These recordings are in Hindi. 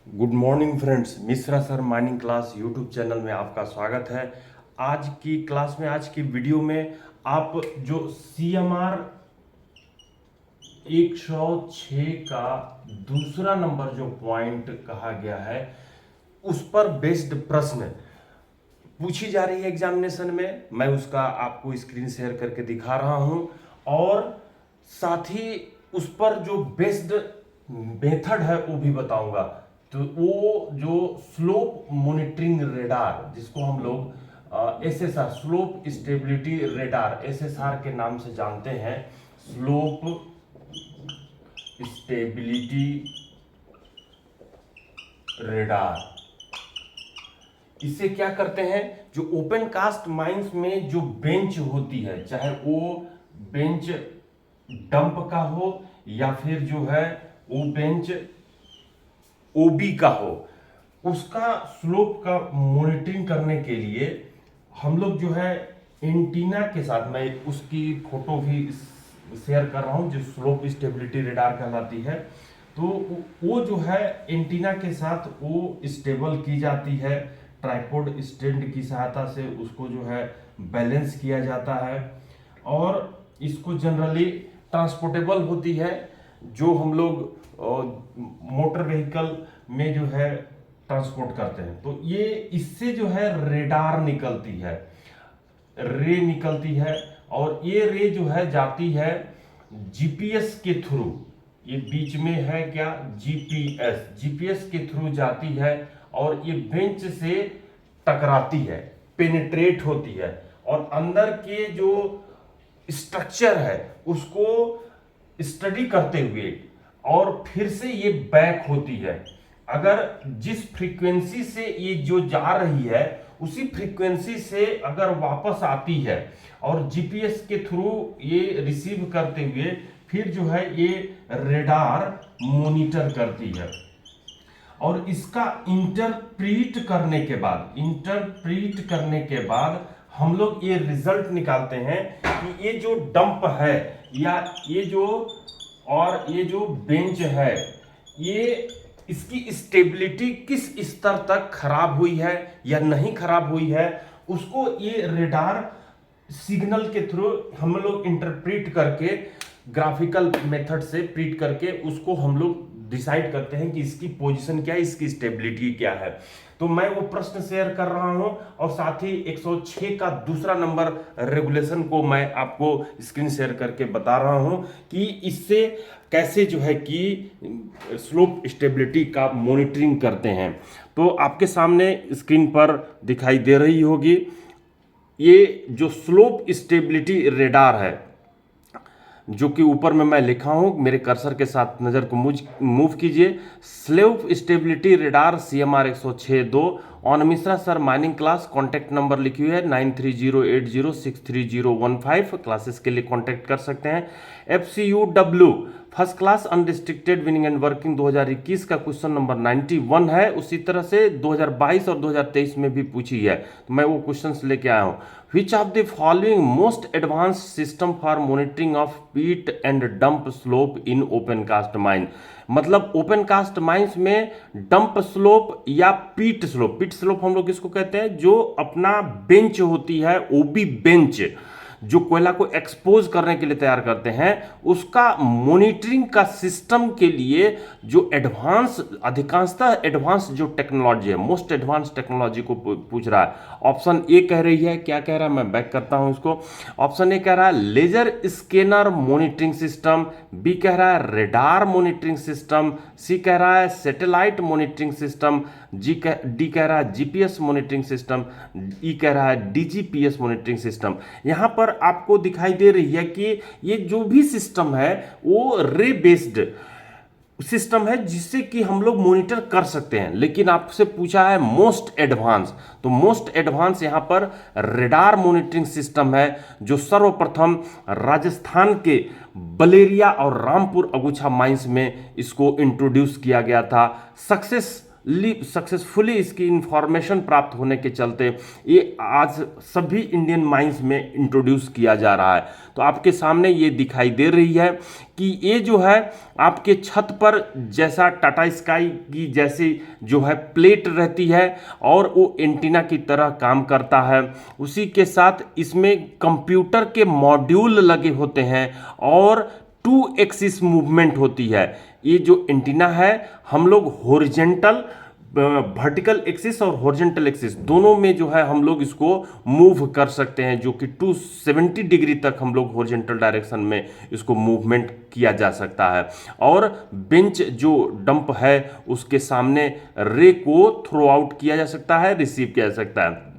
Good morning friends, Mishra sir mining class YouTube channel में आपका स्वागत है। आज की क्लास में, आज की वीडियो में आप जो CMR 106 का दूसरा नंबर जो पॉइंट कहा गया है उस पर बेस्ड प्रश्न पूछी जा रही है एग्जामिनेशन में, मैं उसका आपको स्क्रीन शेयर करके दिखा रहा हूं और साथ ही उस पर जो बेस्ड मेथड है वो भी बताऊंगा। तो वो जो स्लोप मॉनिटरिंग रेडार, जिसको हम लोग SSR slope stability radar SSR के नाम से जानते हैं, स्लोप स्टेबिलिटी रेडार, इससे क्या करते हैं, जो ओपन कास्ट माइंस में जो बेंच होती है, चाहे वो बेंच डंप का हो या फिर जो है वो बेंच ओबी का हो, उसका स्लोप का मॉनिटरिंग करने के लिए हम लोग जो है एंटीना के साथ, मैं उसकी फोटो भी शेयर कर रहा हूं जो स्लोप स्टेबिलिटी रेडार कहलाती है, तो वो जो है एंटीना के साथ वो स्टेबल की जाती है, ट्राइपॉड स्टैंड की सहायता से उसको जो है बैलेंस किया जाता है और इसको जनरली ट्रांसपोर्टेबल होती है, जो हम लोग मोटर व्हीकल में जो है ट्रांसपोर्ट करते हैं। तो ये इससे जो है रेडार निकलती है, रे निकलती है और ये रे जो है जाती है जीपीएस के थ्रू, ये बीच में है क्या, जीपीएस के थ्रू जाती है और ये बेंच से टकराती है, पेनिट्रेट होती है और अंदर के जो स्ट्रक्चर है उसको स्टडी करते हुए और फिर से ये बैक होती है। अगर जिस फ्रीक्वेंसी से ये जो जा रही है उसी फ्रीक्वेंसी से अगर वापस आती है और जीपीएस के थ्रू ये रिसीव करते हुए फिर जो है ये रेडार मॉनिटर करती है और इसका इंटरप्रीट करने के बाद हम लोग ये रिजल्ट निकालते हैं कि ये जो डंप है या ये जो बेंच है, ये इसकी स्टेबिलिटी किस स्तर तक खराब हुई है या नहीं खराब हुई है, उसको ये रेडार सिग्नल के थ्रू हम लोग इंटरप्रीट करके, ग्राफिकल मेथड से प्रीट करके उसको हम लोग डिसाइड करते हैं कि इसकी पोजीशन क्या है, इसकी स्टेबिलिटी क्या है। तो मैं वो प्रश्न शेयर कर रहा हूं और साथ ही 106 का दूसरा नंबर रेगुलेशन को मैं आपको स्क्रीन शेयर करके बता रहा हूं कि इससे कैसे जो है कि स्लोप स्टेबिलिटी का मॉनिटरिंग करते हैं। तो आपके सामने स्क्रीन पर दिखाई दे रही होगी ये जो स्लोप स्टेबिलिटी रेडार है, जो कि ऊपर में मैं लिखा हूं, मेरे कर्सर के साथ नज़र को मूव कीजिए। Slope stability radar CMR 106-2 on Mishra sir mining class. Contact number लिखी हुई है 9308063015। क्लासेस के लिए कॉन्टैक्ट कर सकते हैं। FCUW first class unrestricted winning and working 2021 का क्वेश्चन नंबर 91 है। उसी तरह से 2022 और 2023 में भी पूछी है, तो मैं वो क्वेश्चंस लेके आया हूँ। Which of the following most advance system for monitoring of pit and dump slope in open cast mine, मतलब ओपन कास्ट माइंस में डंप स्लोप या पीट स्लोप हम लोग किसको कहते हैं, जो अपना बेंच होती है, ओबी बेंच जो कोयला को एक्सपोज करने के लिए तैयार करते हैं, उसका मॉनिटरिंग का सिस्टम के लिए जो एडवांस, अधिकांशतः एडवांस जो टेक्नोलॉजी है, मोस्ट एडवांस टेक्नोलॉजी को पूछ रहा है। ऑप्शन ए कह रही है, क्या कह रहा है, मैं बैक करता हूं इसको। ऑप्शन ए कह रहा है laser scanner monitoring system, B कह रहा है रेडार मॉनिटरिंग सिस्टम, सी कह रहा है सैटेलाइट मॉनिटरिंग सिस्टम, डी कह रहा है जीपीएस मॉनिटरिंग सिस्टम, ई कह रहा है डीजीपीएस मॉनिटरिंग सिस्टम। यहां पर आपको दिखाई दे रही है कि ये जो भी सिस्टम है वो रे बेस्ड सिस्टम है जिससे कि हम लोग मॉनिटर कर सकते हैं, लेकिन आपसे पूछा है मोस्ट एडवांस, तो मोस्ट एडवांस यहां पर रेडार मॉनिटरिंग सिस्टम है, जो सर्वप्रथम राजस्थान के बलेरिया और रामपुर अगुछा माइंस में इसको इंट्रोड्यूस किया गया था। सक्सेस सक्सेसफुली इसकी इंफॉर्मेशन प्राप्त होने के चलते ये आज सभी इंडियन माइंस में इंट्रोड्यूस किया जा रहा है। तो आपके सामने ये दिखाई दे रही है कि ये जो है आपके छत पर जैसा टाटा स्काई की जैसी जो है प्लेट रहती है और वो एंटीना की तरह काम करता है। उसी के साथ इसमें कंप्यूटर के मॉड्यूल लगे होते हैं और 2 एक्सिस मूवमेंट होती है। ये जो एंटीना है हम लोग हॉरिजेंटल वर्टिकल एक्सिस और हॉरिजेंटल एक्सिस दोनों में जो है हम लोग इसको मूव कर सकते हैं, जो कि 270 डिग्री तक हम लोग हॉरिजेंटल डायरेक्शन में इसको मूवमेंट किया जा सकता है। और बेंच जो डंप है उसके सामने रे को थ्रो आउट किया जा सकता है, रिसीव किया जा सकता है।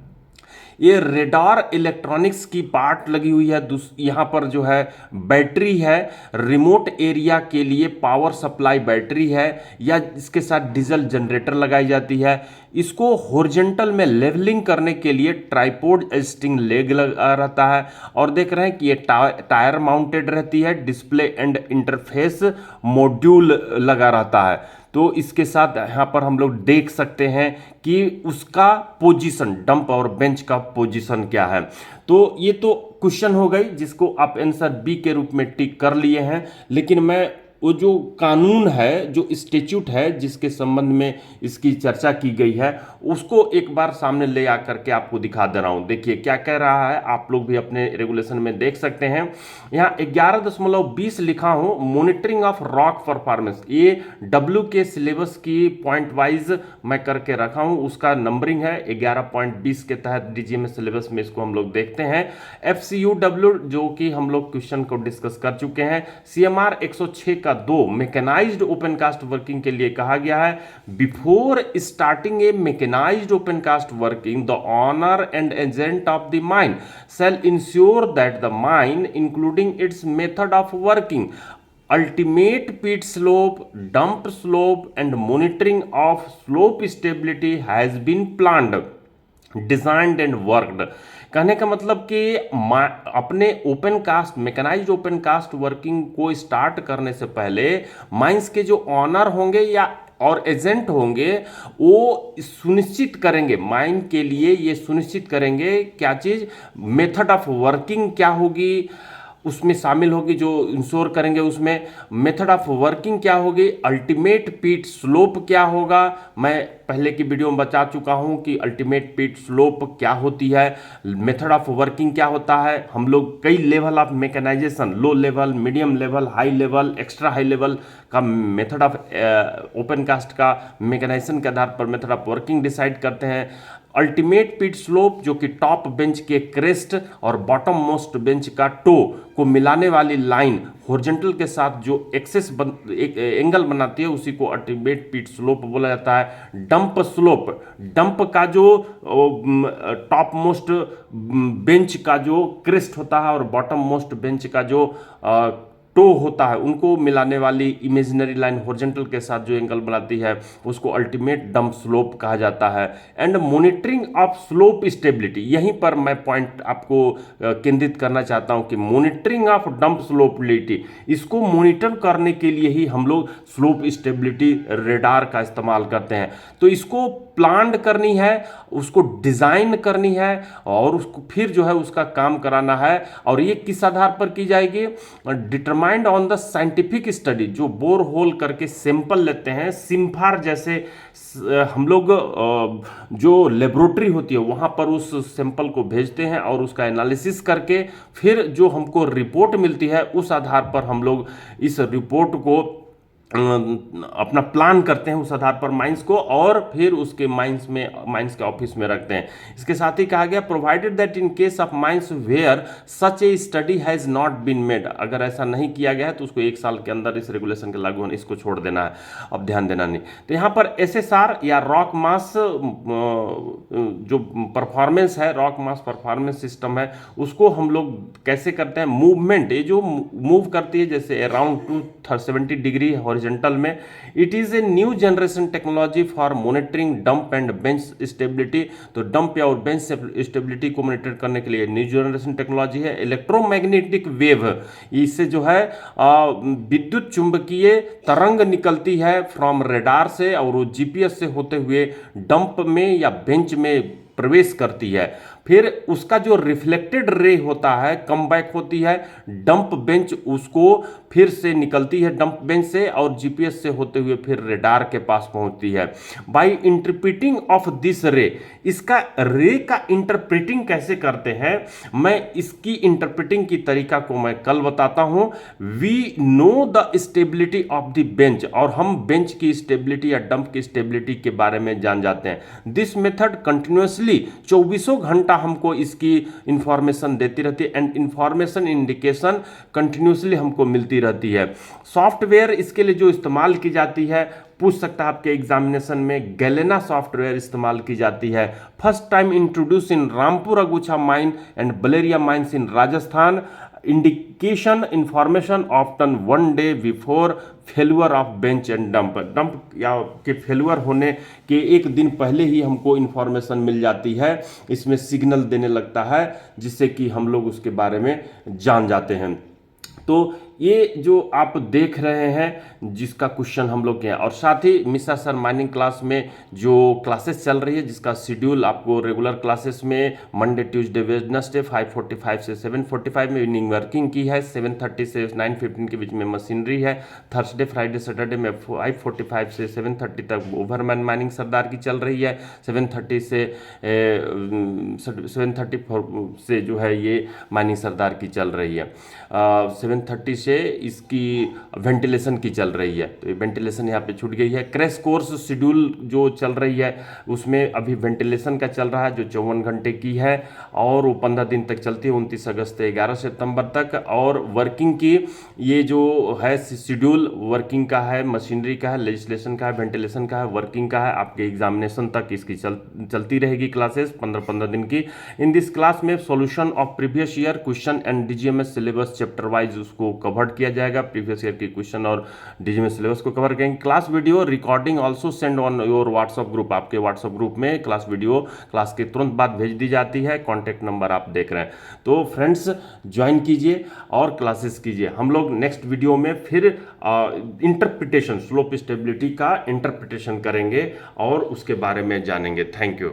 ये रेडार इलेक्ट्रॉनिक्स की पार्ट लगी हुई है। यहाँ पर जो है बैटरी है, रिमोट एरिया के लिए पावर सप्लाई बैटरी है, या इसके साथ डीजल जनरेटर लगाई जाती है। इसको हॉरिजॉन्टल में लेवलिंग करने के लिए ट्राइपॉड एडजस्टिंग लेग लगा रहता है। और देख रहे हैं कि ये टायर माउंटेड रहती है, डिस्प्ले एंड इंटरफेस मॉड्यूल लगा रहता है। तो इसके साथ यहाँ पर हम लोग देख सकते हैं कि उसका पोजीशन, डंप और बेंच का पोजीशन क्या है। तो ये तो क्वेश्चन हो गई जिसको आप आंसर बी के रूप में टिक कर लिए हैं। लेकिन मैं वो जो कानून है, जो स्टैट्यूट है जिसके संबंध में इसकी चर्चा की गई है, उसको एक बार सामने ले आकर के आपको दिखा दे रहा हूं। देखिए क्या कह रहा है, आप लोग भी अपने रेगुलेशन में देख सकते हैं। यहाँ 11.20 लिखा हूं, मॉनिटरिंग ऑफ रॉक परफॉर्मेंस। ये डब्ल्यू के सिलेबस की पॉइंट वाइज मैं करके रखा हूं, उसका नंबरिंग है 11.20 के तहत डीजीएमएस सिलेबस में इसको हम लोग देखते हैं। FCUW जो कि हम लोग क्वेश्चन को डिस्कस कर चुके हैं। CMR 106 का 2 मैकेनाइज्ड ओपन कास्ट वर्किंग के लिए कहा गया है। Before starting a mechanised open cast working, the owner and agent of the mine shall ensure that the mine, including its method of working, ultimate pit slope, dump slope, and monitoring of slope stability has been planned, designed and worked। कहने का मतलब कि अपने open cast, mechanised open cast working को स्टार्ट करने से पहले माइंस के जो ऑनर होंगे या और एजेंट होंगे वो सुनिश्चित करेंगे, माइन के लिए ये सुनिश्चित करेंगे क्या चीज, मेथड ऑफ वर्किंग क्या होगी उसमें शामिल होगी, जो इंश्योर करेंगे उसमें मेथड ऑफ वर्किंग क्या होगी, अल्टीमेट पीट स्लोप क्या होगा। मैं पहले की वीडियो में बता चुका हूं कि अल्टीमेट पीट स्लोप क्या होती है, मेथड ऑफ वर्किंग क्या होता है। हम लोग कई level of mechanisation, low level, medium level, high level, extra high level का मेथड ऑफ ओपन कास्ट का मैकेनाइजेशन के आधार पर मेथड ऑफ वर्किंग डिसाइड करते हैं। अल्टीमेट पिट स्लोप जो कि टॉप बेंच के क्रेस्ट और बॉटम मोस्ट बेंच का टो को मिलाने वाली लाइन हॉरिजॉन्टल के साथ जो एक्सेस एक एंगल बनाती है उसी को अल्टीमेट पिट स्लोप बोला जाता है। डंप स्लोप, डंप का जो टॉप मोस्ट बेंच का जो क्रेस्ट होता है और बॉटम मोस्ट बेंच का जो टो होता है उनको मिलाने वाली इमेजिनरी लाइन हॉरिजॉन्टल के साथ जो एंगल बनाती है उसको अल्टीमेट डंप स्लोप कहा जाता है। And monitoring of slope stability, यहीं पर मैं पॉइंट आपको केंद्रित करना चाहता हूं कि मॉनिटरिंग ऑफ डंप स्लोपबिलिटी, इसको मॉनिटर करने के लिए ही हम लोग स्लोप स्टेबिलिटी रेडार का इस्तेमाल करते हैं। तो इसको प्लान करनी है, उसको डिजाइन करनी है और उसको फिर जो है उसका काम कराना है। और ये किस आधार पर की जाएगी, determined on the scientific study, जो बोर होल करके सैंपल लेते हैं, सिम्फार जैसे हम लोग जो लेबोरेटरी होती है वहां पर उस सैंपल को भेजते हैं और उसका एनालिसिस करके फिर जो हमको रिपोर्ट मिलती है उस आधार पर हम लोग इस रिपोर्ट को अपना प्लान करते हैं उस आधार पर माइंस को, और फिर उसके माइंस के ऑफिस में रखते हैं। इसके साथ ही कहा गया provided that in case of mines where such a study has not been made, अगर ऐसा नहीं किया गया है तो उसको 1 साल के अंदर इस रेगुलेशन के लागू होने इसको छोड़ देना है, अब ध्यान देना नहीं। तो यहाँ पर SSR या रॉक मास जो परफॉर्मेंस है, रॉक मास परफॉर्मेंस सिस्टम है, उसको हम लोग कैसे करते हैं, मूवमेंट, ये जो मूव करती है जैसे अराउंड 270 डिग्री हॉरिजेंटल में, it is a new generation technology for monitoring dump and bench stability. तो डंप या और बेंच स्टेबिलिटी को मॉनिटर करने के लिए न्यू जनरेशन टेक्नोलॉजी है। इलेक्ट्रोमैग्नेटिक वेव, इससे जो है विद्युत चुंबकीय तरंग निकलती है फ्रॉम रेडार से, और वो जीपीएस से होते हुए डंप में या बेंच में प्रवेश करती है। फिर उसका जो रिफ्लेक्टेड रे होता है, कम बैक होती है डंप बेंच, उसको फिर से निकलती है डंप बेंच से और जीपीएस से होते हुए फिर रेडार के पास पहुंचती है। बाय इंटरप्रेटिंग ऑफ दिस रे, इसका रे का इंटरप्रेटिंग कैसे करते हैं, मैं इसकी इंटरप्रेटिंग की तरीका को मैं कल बताता हूं। We know the stability of the bench, और हम बेंच की स्टेबिलिटी या डंप की स्टेबिलिटी के बारे में जान जाते हैं। दिस मेथड कंटिन्यूसली 24 घंटा हमको इसकी इंफॉर्मेशन देती रहती है, एंड इंफॉर्मेशन इंडिकेशन कंटिन्यूसली हमको मिलती रहती है। सॉफ्टवेयर इसके लिए जो इस्तेमाल की जाती है, पूछ सकता है आपके एग्जामिनेशन में, गैलेना सॉफ्टवेयर इस्तेमाल की जाती है। First time introduce in Rampur Agucha mine and Baleria mines in Rajasthan. Indication information often one day before failure of bench and dump या के फेल्यूर होने के एक दिन पहले ही हमको इंफॉर्मेशन मिल जाती है, इसमें सिग्नल देने लगता है जिससे कि हम लोग उसके बारे में जान जाते हैं। तो ये जो आप देख रहे हैं जिसका क्वेश्चन हम लोग के हैं, और साथ ही मिश्रा सर माइनिंग क्लास में जो क्लासेस चल रही है जिसका शेड्यूल आपको रेगुलर क्लासेस में मंडे ट्यूसडे वेडनेसडे 5:45 से 7:45 में इवनिंग वर्किंग की है, 7:30 से 9:15 के बीच में मशीनरी है, थर्सडे फ्राइडे सैटरडे में 5:45 से 7:30 तक ओवरमैन माइनिंग सरदार की चल रही है, 7:30 से जो है ये माइनिंग सरदार की चल रही है, 7:30 से इसकी वेंटिलेशन की चल रही है। तो ये वेंटिलेशन यहाँ पे छूट गई है। क्रैश कोर्स शेड्यूल जो चल रही है उसमें अभी वेंटिलेशन का चल रहा है जो 54 घंटे की है, और वो 15 दिन तक चलती है, 29 अगस्त से 11 सितंबर तक। और वर्किंग की ये जो है शेड्यूल वर्किंग का है, मशीनरी का है, लेजिस्लेशन का है, वेंटिलेशन का है, वर्किंग का है, आपके एग्जामिनेशन तक इसकी चलती रहेगी क्लासेस 15-15 दिन की। इन दिस क्लास में solution of previous year question and DGMS syllabus chapter wise उसको कवर किया जाएगा। प्रीवियस ईयर के क्वेश्चन और डीजीएमएस सिलेबस को कवर करेंगे। Class video recording also send on your WhatsApp group, आपके व्हाट्सएप ग्रुप में क्लास वीडियो क्लास के तुरंत बाद भेज दी जाती है। कॉन्टैक्ट नंबर आप देख रहे हैं। तो फ्रेंड्स ज्वाइन कीजिए और क्लासेस कीजिए। हम लोग नेक्स्ट वीडियो में फिर इंटरप्रिटेशन, स्लोप स्टेबिलिटी का इंटरप्रिटेशन करेंगे और उसके बारे में जानेंगे। Thank you.